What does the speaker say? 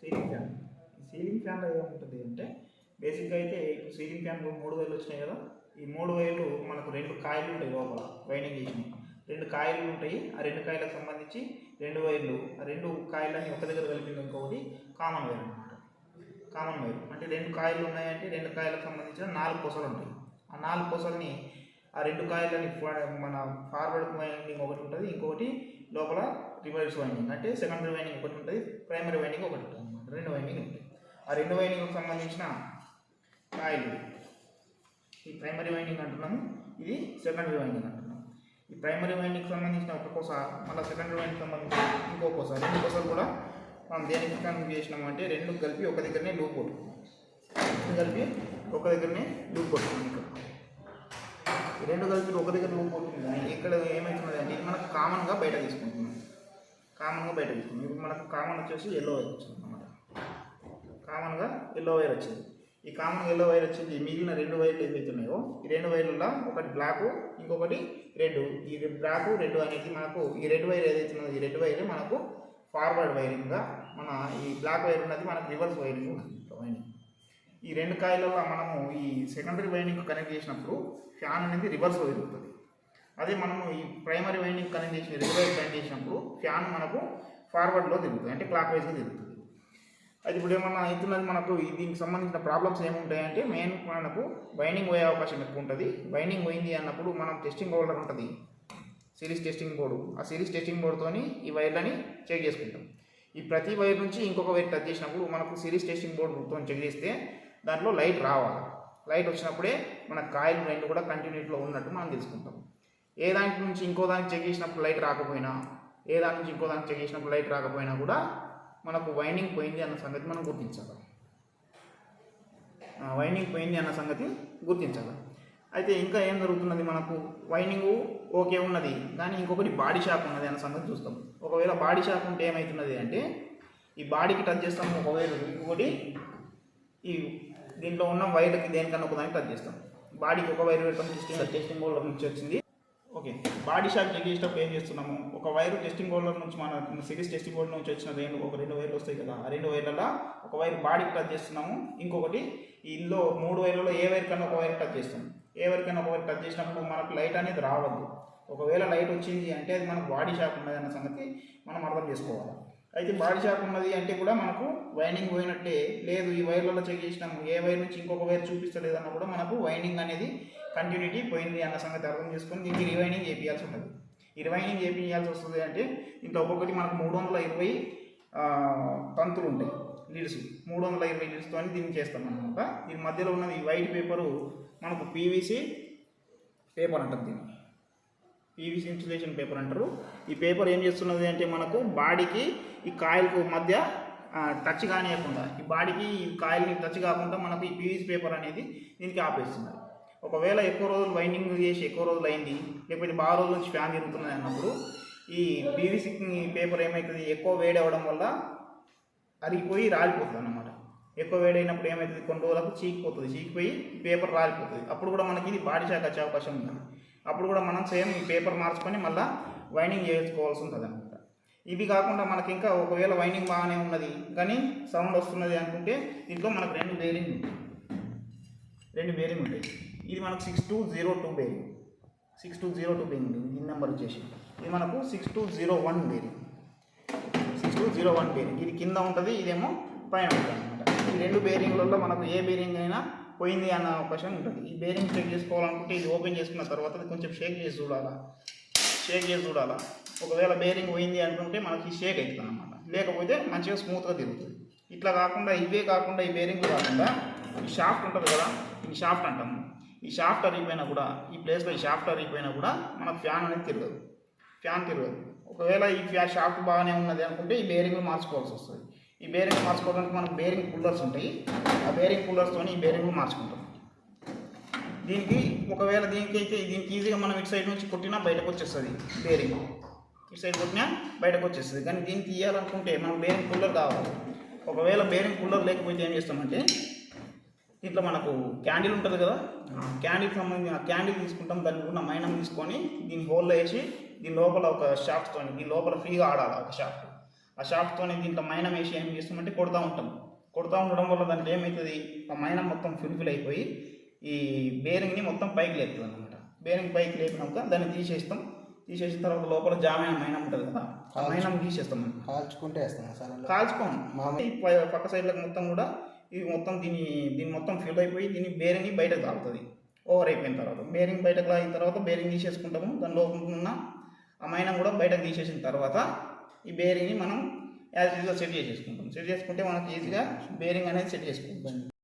Ceiling fan. ఈ ceiling ఫ్యాన్లో ఏముంటుంది అంటే బేసిక్గా అయితే ఇప్పుడు సీలింగ్ ఫ్యాన్ 3 వైర్లు వచ్చినాయి కదా. ఈ 3 వైర్లు మనకు 2 కాయిలు ఉంటాయి లోపల వైండింగ్ చేసినాయి. 2 కాయిలు ఉంటాయి. ఆ 2 కాయిలకు సంబంధించి 2 వైర్లు, ఆ 2 కాయిలని ఒక దగ్గర కలిపింది ఇంకొకటి కామన్ వైర్ అనమాట. కామన్ వైర్ అంటే 2 కాయిలు ఉన్నాయంటే 2 కాయిలకు సంబంధించిన 4 కొసలు ఉంటాయి. ఆ 4 కొసల్ని ఆ 2 కాయిలని మన ఫార్వర్డ్ వైండింగ్ ఒకటి ఉంటుంది, ఇంకొకటి లోపల రివర్స్ వైండింగ్ అంటే సెకండరీ వైండింగ్ ఒకటి ఉంటుంది, ప్రైమరీ వైండింగ్ ఒకటి ఉంటుంది అనమాట. 2 వైండింగ్ ఉంటాయి. ఆ 2 వైండింగ్కి సంబంధించిన కాయిల్ ఈ ప్రైమరీ వైండింగ్ అంటున్నాము, ఇది సెకండరీ వైండింగ్ అంటున్నాము. ఈ ప్రైమరీ వైండింగ్కి సంబంధించిన ఒక కొస, మళ్ళీ సెకండరీ వైండింగ్కి సంబంధించిన ఇంకో కొస, 2 కొసలు కూడా మనం దేనికి కనెక్ట్ చేసినాము అంటే 2 కలిపి ఒక దగ్గరనే లూప్ కొట్టుకున్నాం. 2 కలిపి ఒక దగ్గరనే లూప్ కొట్టుకున్నాం. ఇక్కడ 2 కలిపి ఒక దగ్గర లూప్ కొట్టుకుంది. ఇక్కడ ఏమవుతున్నది అంటే ఇది మనకు కామన్గా బయట తీసుకుంటున్నాం. ఇప్పుడు మనకు కామన్ వచ్చేసి ఎల్లో వైర్ వచ్చింది అన్నమాట. కామన్గా ఎల్లో వైర్ వచ్చింది. ఈ కామన్ ఎల్లో వైర్ వచ్చింది. మిగిలిన 2 వైర్లు ఏవైతున్నాయో ఈ 2 వైర్లలో ఒకటి బ్లాక్, ఇంకొకటి రెడ్. ఈ బ్లాక్ రెడ్ అనేది మనకు ఈ రెడ్ వైర్ ఏదైతున్నదో ఈ రెడ్ వైర్ మనకు ఫార్వర్డ్ వైరింగ్గా, మన ఈ బ్లాక్ వైర్ ఉన్నది మనకు రివర్స్ వైరింగ్ వైండింగ్. ఈ 2 కాయిలలో మనము ఈ సెకండరీ వైండింగ్ కనెక్ట్ చేసినప్పుడు ఫ్యాన్ అనేది రివర్స్లో తిరుగుతుంది. అదే మనము ఈ ప్రైమరీ వైండింగ్ కనెక్ట్ చేసిన రెడ్ వైర్ కనెక్ట్ చేసినప్పుడు ఫ్యాన్ మనకు ఫార్వర్డ్లో తిరుగుతుంది, అంటే క్లాక్ వైజ్గా తిరుగుతుంది. అది ఇప్పుడు ఏమన్నా అవుతున్నది మనకు దీనికి సంబంధించిన ప్రాబ్లమ్స్ ఏముంటాయంటే మెయిన్ మనకు వైండింగ్ పోయే అవకాశం ఎక్కువ ఉంటుంది. వైండింగ్ పోయింది అన్నప్పుడు మనం టెస్టింగ్ హోల్డర్ ఉంటుంది, సిరీస్ టెస్టింగ్ బోర్డు. ఆ సిరీస్ టెస్టింగ్ బోర్డుతో ఈ వైర్లని చెక్ చేసుకుంటాం. ఈ ప్రతి వైర్ నుంచి ఇంకొక వైర్ టచ్ చేసినప్పుడు మనకు సిరీస్ టెస్టింగ్ బోర్డుతో చెక్ చేస్తే దాంట్లో లైట్ రావాలి. లైట్ వచ్చినప్పుడే మన కాయిల్ 2 కూడా కంటిన్యూటీలో ఉన్నట్టు మనం తెలుసుకుంటాం. ఏ దాని నుంచి ఇంకో దానికి చెక్ చేసినప్పుడు లైట్ రాకపోయినా, ఏ దాని నుంచి ఇంకో దానికి చెక్ చేసినప్పుడు లైట్ రాకపోయినా కూడా మనకు వైండింగ్ పోయింది అన్న సంగతి మనం గుర్తించాలి. వైండింగ్ పోయింది అన్న సంగతి గుర్తించాలి. అయితే ఇంకా ఏం జరుగుతున్నది, మనకు వైండింగ్ ఓకే ఉన్నది కానీ ఇంకొకటి బాడీ షాక్ ఉన్నది అన్న సంగతి చూస్తాం. ఒకవేళ బాడీ షాక్ ఉంటే ఏమవుతున్నది అంటే ఈ బాడీకి టచ్ చేస్తాము ఒక వైర్, ఇంకొకటి ఈ దీంట్లో ఉన్న వైర్కి దేనికన్నా ఒకదానికి టచ్ చేస్తాం. బాడీకి ఒక వైర్ పెడతాం, టెస్టింగ్ హోల్డర్ నుంచి వచ్చింది. ఓకే, బాడీ షాక్ చెక్ చేసేటప్పుడు ఏం చేస్తున్నాము, ఒక వైరు టెస్టింగ్ హోల్డర్ నుంచి మన సిరీస్ టెస్టింగ్ హోల్డర్ నుంచి వచ్చిన 2 వైర్లు వస్తాయి కదా. ఆ 2 వైర్లలో ఒక వైర్ బాడీకి టచ్ చేస్తున్నాము, ఇంకొకటి ఇందులో 3 వైర్లలో ఏ వైర్ కన్నా ఒక వైర్ టచ్ చేస్తాము. ఏ వైర్ కన్నా ఒక వైర్ టచ్ చేసినప్పుడు మనకు లైట్ అనేది రావద్దు. ఒకవేళ లైట్ వచ్చింది అంటే అది మనకు బాడీ షాక్ ఉన్నది అన్న సంగతి మనం అర్థం చేసుకోవాలి. అయితే బాడీ షాక్ ఉన్నది అంటే కూడా మనకు వైండింగ్ పోయినట్టే. లేదు ఈ వైర్లలో చెక్ చేసినాము, ఏ వైర్ నుంచి ఇంకొక వైర్ చూపిస్తలేదన్నా కూడా మనకు వైండింగ్ అనేది కంటిన్యూటీ పోయింది అన్న సంగతి అర్థం చేసుకొని దీనికి రివైండింగ్ చేయాల్సి ఉంటుంది. ఈ రివైండింగ్ చేయాల్సి వస్తుంది అంటే ఇంట్లో ఒక్కొక్కటి మనకు 320 తంతులు ఉంటాయి, లీడ్స్. 320 లీడ్స్తో దీన్ని చేస్తాం అనమాట. దీని మధ్యలో ఉన్నది ఈ వైట్ పేపరు మనకు పీవీసీ పేపర్ అంటారు. దీన్ని పీవీసీ ఇన్సులేషన్ పేపర్ అంటారు. ఈ పేపర్ ఏం చేస్తున్నది అంటే మనకు బాడీకి ఈ కాయిల్కు మధ్య టచ్ కానియకుండా, ఈ బాడీకి ఈ కాయిల్ని టచ్ కాకుండా మనకు ఈ పీవీసీ పేపర్ అనేది దీనికి ఆపేస్తున్నది. ఒకవేళ ఎక్కువ రోజులు వైండింగ్ చేసి ఎక్కువ రోజులు అయింది, లేకపోతే బాగా రోజుల నుంచి ఫ్యాన్ తిరుగుతున్నది అన్నప్పుడు ఈ పీవీసీ పేపర్ ఏమవుతుంది, ఎక్కువ వేడి అవ్వడం వల్ల అరిగిపోయి రాలిపోతుంది అన్నమాట. ఎక్కువ వేడైనప్పుడు ఏమవుతుంది, కొన్ని రోజులకు చీకిపోయి పేపర్ రాలిపోతుంది. అప్పుడు కూడా మనకి ఇది బాడీ షాక్ వచ్చే అవకాశం ఉంటుంది. అప్పుడు కూడా మనం సేమ్ ఈ పేపర్ మార్చుకొని మళ్ళీ వైండింగ్ చేసుకోవాల్సి ఉంటుంది అనమాట. ఇవి కాకుండా మనకి ఇంకా ఒకవేళ వైండింగ్ బాగానే ఉన్నది కానీ సౌండ్ వస్తున్నది అనుకుంటే దీంట్లో మనకు 2 బేరింగ్ ఉంటాయి. ఇది మనకు 6202 బేరింగ్, 6202 బేరింగ్. దీని నెంబర్ వచ్చేసి ఇది మనకు 6201 బేరింగ్, 6201 బేరింగ్. ఇది కింద ఉంటుంది, ఇదేమో పైన ఉంటుంది అనమాట. ఈ 2 బేరింగ్లలో మనకు ఏ బేరింగ్ అయినా పోయింది అన్న అవకాశం ఉంటుంది. ఈ బేరింగ్ చెక్ చేసుకోవాలనుకుంటే ఇది ఓపెన్ చేసుకున్న తర్వాత కొంచెం షేక్ చేసి చూడాలా. ఒకవేళ బేరింగ్ పోయింది అనుకుంటే మనకి షేక్ అవుతుంది అన్నమాట. లేకపోతే మంచిగా స్మూత్గా తిరుగుతుంది. ఇట్లా కాకుండా ఇవే కాకుండా ఈ బేరింగ్లు కాకుండా ఈ షాఫ్ట్ ఉంటుంది కదా, ఈ షాఫ్ట్ అంటాము. ఈ షాఫ్ట్ అరిగిపోయినా కూడా ఈ ప్లేస్లో ఈ షాఫ్ట్ అరిగిపోయినా కూడా మనకు ఫ్యాన్ అనేది తిరగదు. ఒకవేళ ఈ షాఫ్ట్ బాగానే ఉన్నది అనుకుంటే ఈ బేరింగ్లు మార్చుకోవాల్సి వస్తుంది. ఈ బేరింగ్ మార్చుకోవడానికి మనకు బేరింగ్ కూలర్స్ ఉంటాయి. ఆ బేరింగ్ కూలర్స్తో ఈ బేరింగ్లు మార్చుకుంటాం. దీనికి ఒకవేళ దీనికి ఈజీగా మనం ఇటు సైడ్ నుంచి కొట్టినా బయటకు వచ్చేస్తుంది బేరింగ్. ఇటు సైడ్ కొట్టినా బయటకు వచ్చేస్తుంది. కానీ దీనికి తీయాలనుకుంటే మనం బేరింగ్ కూలర్ కావాలి. ఒకవేళ బేరింగ్ కూలర్ లేకపోతే ఏం చేస్తామంటే దీంట్లో మనకు క్యాండిల్ ఉంటుంది కదా, క్యాండిల్కి సంబంధించిన క్యాండిల్ తీసుకుంటాం. దానికి ఉన్న మైనం తీసుకొని దీన్ని హోల్లో వేసి దీని లోపల ఒక షాఫ్ట్తో దీని లోపల ఫ్రీగా ఆడాలి ఒక షాఫ్ట్. ఆ షాఫ్ట్తో దీంట్లో మైనం వేసి ఏం చేస్తామంటే కొడుతూ ఉండడం వల్ల దాంట్లో ఏమవుతుంది, ఆ మైనం మొత్తం ఫుల్ఫిల్ అయిపోయి ఈ బేరింగ్ని మొత్తం పైకి లేపుతుంది అనమాట. బేరింగ్ పైకి లేపినాక దాన్ని తీసేసిన తర్వాత లోపల జామైన మైనం ఉంటుంది కదా, ఆ మైనం తీసేస్తాం మనం. కాల్చుకుంటే వేస్తాం సార్, కాల్చుకోండి. పక్క సైడ్లకు మొత్తం కూడా ఇది మొత్తం దీన్ని మొత్తం ఫిల్ అయిపోయి దీన్ని బేరింగ్ బయటకు తాగుతుంది. ఓవర్ అయిపోయిన తర్వాత బేరింగ్ బయటకు లాగిన తర్వాత బేరింగ్ తీసేసుకుంటాము. దాని లోపల ఉన్న ఆ మైనం కూడా బయటకు తీసేసిన తర్వాత ఈ బేరింగ్ని మనం యాజ్ యూజ్గా సెట్ చేసుకుంటాం. సెట్ చేసుకుంటే మనకి ఈజీగా బేరింగ్ అనేది సెట్ చేసుకుంటాం.